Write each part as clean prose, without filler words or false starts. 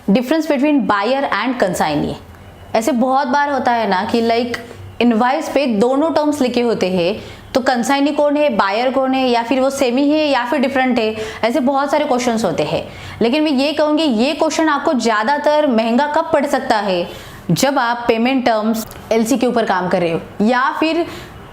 Difference between buyer and consignee. ऐसे बहुत बार होता है ना कि लाइक इनवाइस पे दोनों टर्म्स लिखे होते हैं, तो कंसाइनी कौन है, बायर कौन है, या फिर वो सेमी है या फिर डिफरेंट है, ऐसे बहुत सारे क्वेश्चंस होते हैं। लेकिन मैं ये कहूँगी ये क्वेश्चन आपको ज़्यादातर महंगा कब पड़ सकता है, जब आप पेमेंट टर्म्स एलसी के ऊपर काम कर रहे हो, या फिर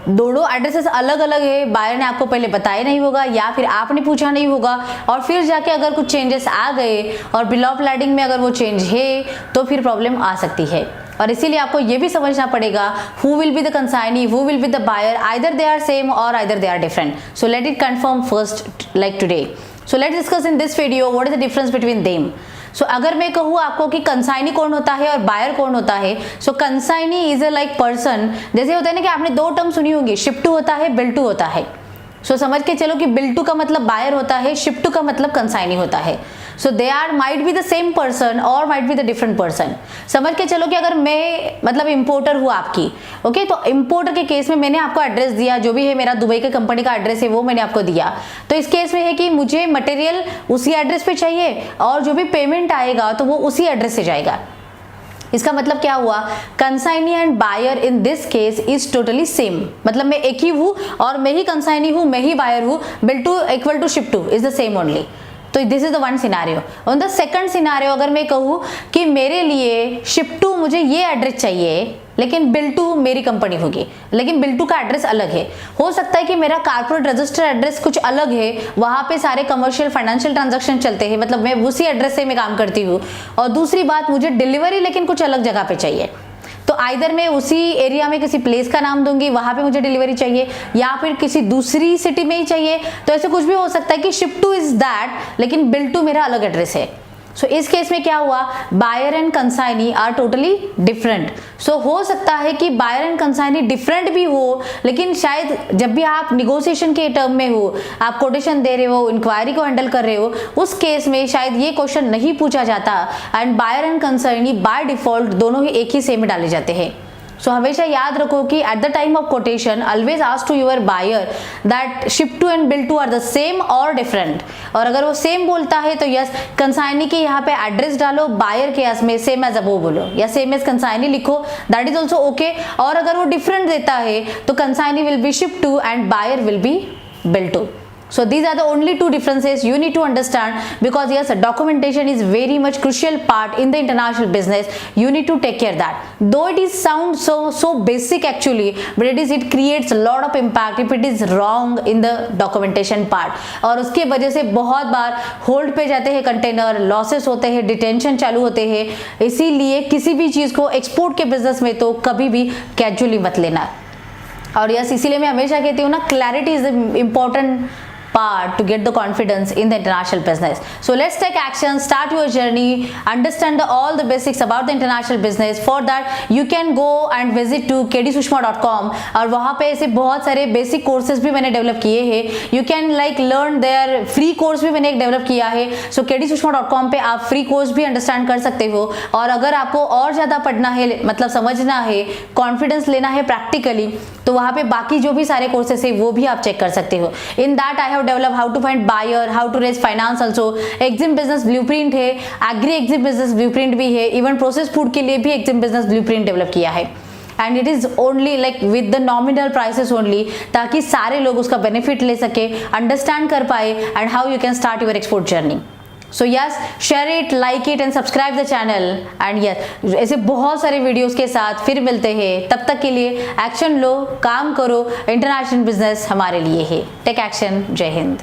दोनों एड्रेसेस अलग अलग है, बायर ने आपको पहले बताया नहीं होगा या फिर आपने पूछा नहीं होगा, और फिर जाके अगर कुछ चेंजेस आ गए और बिल ऑफ लैडिंग में अगर वो चेंज है तो फिर प्रॉब्लम आ सकती है। और इसीलिए आपको ये भी समझना पड़ेगा who will be the consignee, who will be the buyer, either they are same और either they are different. So let it confirm first like today. So let's discuss in this video what is the difference between them. So अगर मैं कहूँ आपको कि consignee कौन होता है और बायर कौन होता है, so consignee is a like person, जैसे होता है ना कि आपने दो टर्म सुनी होगी, शिप टू होता है, बिल टू होता है। सो समझ के चलो कि बिल टू का मतलब बायर होता है, शिप टू का मतलब कंसाइनी होता है। So they are might be the same person और might be the different person. समझ के चलो कि अगर मैं मतलब इंपोर्टर हूँ आपकी, ओके, तो इंपोर्टर के केस में मैंने आपको एड्रेस दिया, जो भी है मेरा दुबई के कंपनी का एड्रेस है वो मैंने आपको दिया, तो इस केस में है कि मुझे मटेरियल उसी एड्रेस पे चाहिए और जो भी पेमेंट आएगा तो वो उसी एड्रेस से जाएगा। इसका मतलब क्या हुआ, consignee and buyer in this case is totally same, मतलब मैं एक ही हूँ और मैं ही कंसाइनी हूँ, मैं ही बायर हूँ, bill to equal to ship to is the same only. तो this is the one scenario. On the second scenario अगर मैं कहूँ कि मेरे लिए शिप टू मुझे ये एड्रेस चाहिए लेकिन बिल टू मेरी कंपनी होगी, लेकिन बिल टू का एड्रेस अलग है, हो सकता है कि मेरा कारपोरेट रजिस्टर एड्रेस कुछ अलग है, वहां पे सारे कमर्शियल फाइनेंशियल ट्रांजैक्शन चलते हैं, मतलब मैं उसी एड्रेस से मैं काम करती हूँ, और दूसरी बात मुझे डिलीवरी लेकिन कुछ अलग जगह पे चाहिए, तो आइदर मैं उसी एरिया में किसी प्लेस का नाम दूंगी, वहां पे मुझे डिलीवरी चाहिए, या फिर किसी दूसरी सिटी में ही चाहिए, तो ऐसे कुछ भी हो सकता है कि शिप टू इज दैट लेकिन बिल टू मेरा अलग एड्रेस है। सो इस केस में क्या हुआ, buyer and consignee are totally different. So हो सकता है कि बायर एंड कंसाइनी डिफरेंट भी हो, लेकिन शायद जब भी आप निगोशिएशन के टर्म में हो, आप कोटेशन दे रहे हो, इंक्वायरी को हैंडल कर रहे हो, उस केस में शायद ये क्वेश्चन नहीं पूछा जाता and buyer and consignee by default दोनों ही एक ही सेम में डाले जाते हैं। सो हमेशा याद रखो कि at the time of quotation always ask to your buyer that ship to and bill to are the same और डिफरेंट, और अगर वो सेम बोलता है तो यस कंसाइनी के यहाँ पे एड्रेस डालो, बायर के केस में सेम एज अबोव बोलो या सेम एज कंसाइनी लिखो, दैट इज ऑल्सो ओके। और अगर वो डिफरेंट देता है तो consignee will be ship to and buyer will be bill to. So these are the only two differences you need to understand, because yes, documentation is very much crucial part in the international business. You need to take care that. Though it is sound so basic actually, but it creates a lot of impact if it is wrong in the documentation part. और उसके वजह से बहुत बार hold पे जाते हैं container, losses होते हैं, डिटेंशन चालू होते हैं। इसीलिए किसी भी चीज को एक्सपोर्ट के बिजनेस में तो कभी भी कैजुअली मत लेना। और यस, इसीलिए मैं हमेशा कहती हूँ ना, clarity is the important part to get the confidence in the international business. So let's take action, start your journey, understand all the basics about the international business. For that you can go and visit to KDSushma.com, और वहाँ पे ऐसे बहुत सारे basic courses भी मैंने develop किए हैं। You can like learn their free course भी मैंने एक डेवलप किया है। So KDSushma.com पे आप फ्री कोर्स भी अंडरस्टैंड कर सकते हो, और अगर आपको और ज़्यादा पढ़ना है, मतलब समझना है, कॉन्फिडेंस लेना है प्रैक्टिकली, तो वहाँ पे बाकी जो भी सारे कोर्सेस है वो भी आप चेक कर सकते हो। In that I have develop how to find buyer, how to raise finance also, EXIM business blueprint है, एग्री एग्जिम बिजनेस ब्लूप्रिंट भी है, इवन प्रोसेस फूड के लिए भी एग्जिम बिजनेस ब्लूप्रिंट डेवलप किया है, and it is only like with the nominal prices only, ताकि सारे लोग उसका बेनिफिट ले सके, अंडरस्टैंड कर पाए, and how you can start your export journey. So yes, share it, like it and subscribe the channel, and yes ऐसे बहुत सारे वीडियोस के साथ फिर मिलते हैं। तब तक के लिए एक्शन लो, काम करो, इंटरनेशनल बिजनेस हमारे लिए है। Take action. जय हिंद।